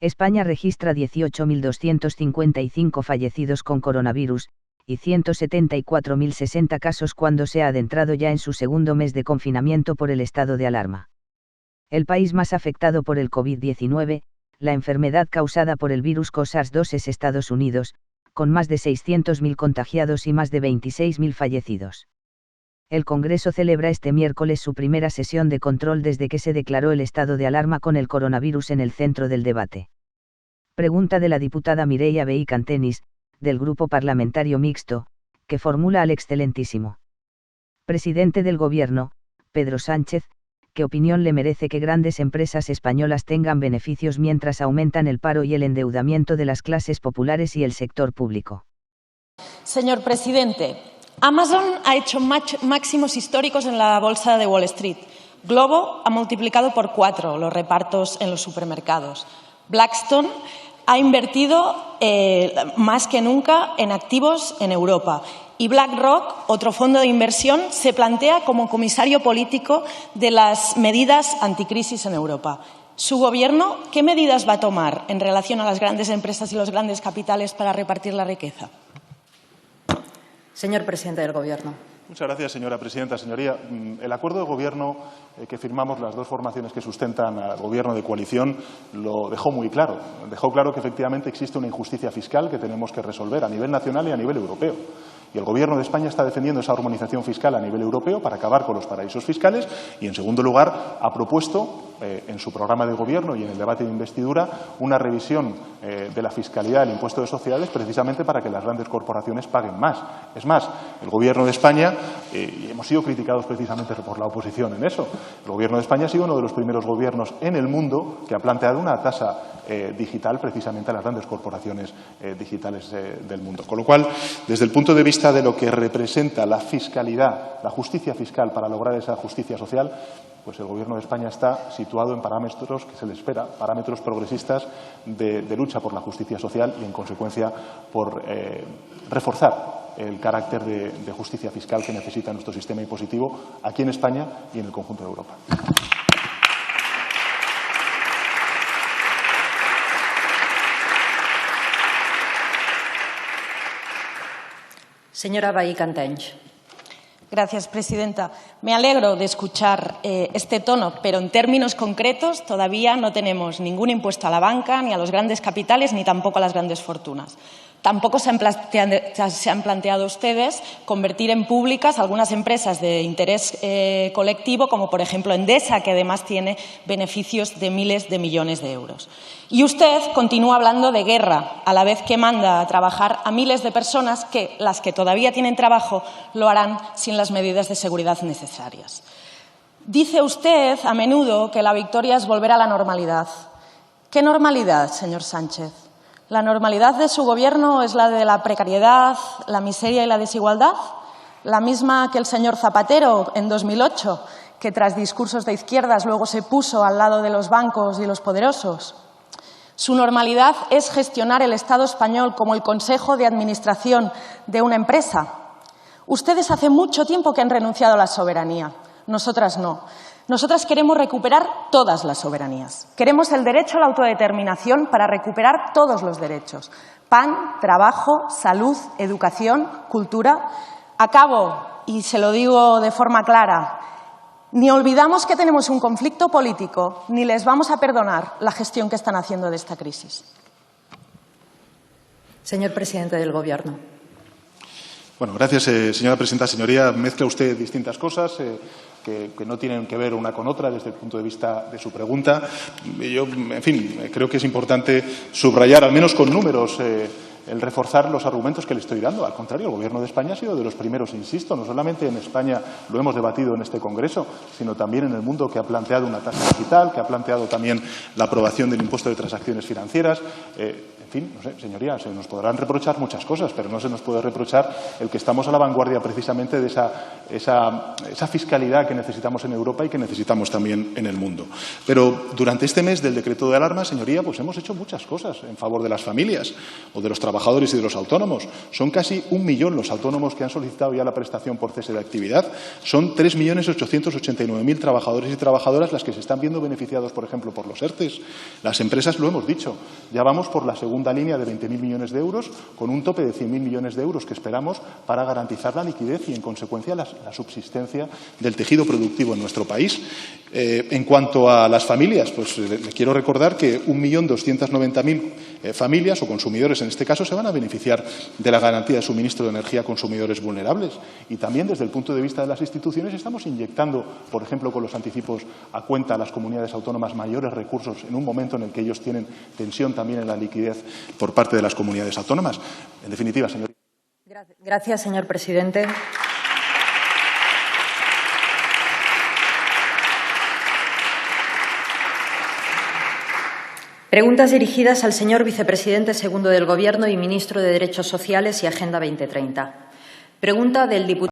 España registra 18.255 fallecidos con coronavirus, y 174.060 casos cuando se ha adentrado ya en su segundo mes de confinamiento por el estado de alarma. El país más afectado por el COVID-19, la enfermedad causada por el virus SARS-2 es Estados Unidos, con más de 600.000 contagiados y más de 26.000 fallecidos. El Congreso celebra este miércoles su primera sesión de control desde que se declaró el estado de alarma con el coronavirus en el centro del debate. Pregunta de la diputada Mireia Vehí Cantenis, del Grupo Parlamentario Mixto, que formula al excelentísimo presidente del Gobierno, Pedro Sánchez, ¿qué opinión le merece que grandes empresas españolas tengan beneficios mientras aumentan el paro y el endeudamiento de las clases populares y el sector público? Señor presidente, Amazon ha hecho máximos históricos en la bolsa de Wall Street. Globo ha multiplicado por 4 los repartos en los supermercados. Blackstone ha invertido más que nunca en activos en Europa. Y BlackRock, otro fondo de inversión, se plantea como comisario político de las medidas anticrisis en Europa. ¿Su Gobierno qué medidas va a tomar en relación a las grandes empresas y los grandes capitales para repartir la riqueza? Señor presidente del Gobierno. Muchas gracias, señora presidenta. Señoría, el acuerdo de Gobierno que firmamos las dos formaciones que sustentan al Gobierno de coalición lo dejó muy claro. Dejó claro que efectivamente existe una injusticia fiscal que tenemos que resolver a nivel nacional y a nivel europeo. Y el Gobierno de España está defendiendo esa armonización fiscal a nivel europeo para acabar con los paraísos fiscales y, en segundo lugar, ha propuesto en su programa de Gobierno y en el debate de investidura una revisión de la fiscalidad del impuesto de sociedades precisamente para que las grandes corporaciones paguen más. Es más, el Gobierno de España, y hemos sido criticados precisamente por la oposición en eso, el Gobierno de España ha sido uno de los primeros gobiernos en el mundo que ha planteado una tasa digital precisamente a las grandes corporaciones digitales del mundo. Con lo cual, desde el punto de vista de lo que representa la fiscalidad, la justicia fiscal para lograr esa justicia social, pues el Gobierno de España está situado en parámetros que se le espera, parámetros progresistas de lucha por la justicia social y, en consecuencia, por reforzar el carácter de justicia fiscal que necesita nuestro sistema impositivo aquí en España y en el conjunto de Europa. Señora Vehí Cantenis. Gracias, presidenta. Me alegro de escuchar este tono, pero en términos concretos todavía no tenemos ningún impuesto a la banca, ni a los grandes capitales, ni tampoco a las grandes fortunas. Tampoco se han planteado ustedes convertir en públicas algunas empresas de interés colectivo, como por ejemplo Endesa, que además tiene beneficios de miles de millones de euros. Y usted continúa hablando de guerra, a la vez que manda a trabajar a miles de personas que, las que todavía tienen trabajo, lo harán sin las medidas de seguridad necesarias. Dice usted a menudo que la victoria es volver a la normalidad. ¿Qué normalidad, señor Sánchez? ¿La normalidad de su Gobierno es la de la precariedad, la miseria y la desigualdad? ¿La misma que el señor Zapatero en 2008, que tras discursos de izquierdas luego se puso al lado de los bancos y los poderosos? ¿Su normalidad es gestionar el Estado español como el Consejo de Administración de una empresa? Ustedes hace mucho tiempo que han renunciado a la soberanía. Nosotras no. Nosotras queremos recuperar todas las soberanías. Queremos el derecho a la autodeterminación para recuperar todos los derechos. Pan, trabajo, salud, educación, cultura. Acabo, y se lo digo de forma clara, ni olvidamos que tenemos un conflicto político, ni les vamos a perdonar la gestión que están haciendo de esta crisis. Señor presidente del Gobierno. Bueno, gracias, señora presidenta. Señoría, mezcla usted distintas cosas que no tienen que ver una con otra desde el punto de vista de su pregunta. Yo, en fin, creo que es importante subrayar, al menos con números, el reforzar los argumentos que le estoy dando. Al contrario, el Gobierno de España ha sido de los primeros, insisto, no solamente en España lo hemos debatido en este Congreso, sino también en el mundo, que ha planteado una tasa digital, que ha planteado también la aprobación del impuesto de transacciones financieras. En fin, no sé, señoría, se nos podrán reprochar muchas cosas, pero no se nos puede reprochar el que estamos a la vanguardia precisamente de esa fiscalidad que necesitamos en Europa y que necesitamos también en el mundo. Pero durante este mes del decreto de alarma, señoría, pues hemos hecho muchas cosas en favor de las familias o de los trabajadores y de los autónomos. Son casi 1 millón los autónomos que han solicitado ya la prestación por cese de actividad. Son 3.889.000 trabajadores y trabajadoras las que se están viendo beneficiados, por ejemplo, por los ERTEs. Las empresas, lo hemos dicho, ya vamos por la segunda línea de 20.000 millones de euros con un tope de 100.000 millones de euros que esperamos para garantizar la liquidez y, en consecuencia, la subsistencia del tejido productivo en nuestro país. En cuanto a las familias, pues le quiero recordar que 1.290.000 familias o consumidores, en este caso, se van a beneficiar de la garantía de suministro de energía a consumidores vulnerables. Y también, desde el punto de vista de las instituciones, estamos inyectando, por ejemplo, con los anticipos a cuenta a las comunidades autónomas mayores recursos en un momento en el que ellos tienen tensión también en la liquidez por parte de las comunidades autónomas. En definitiva, señor. Gracias, señor presidente. Preguntas dirigidas al señor vicepresidente segundo del Gobierno y ministro de Derechos Sociales y Agenda 2030. Pregunta del diputado.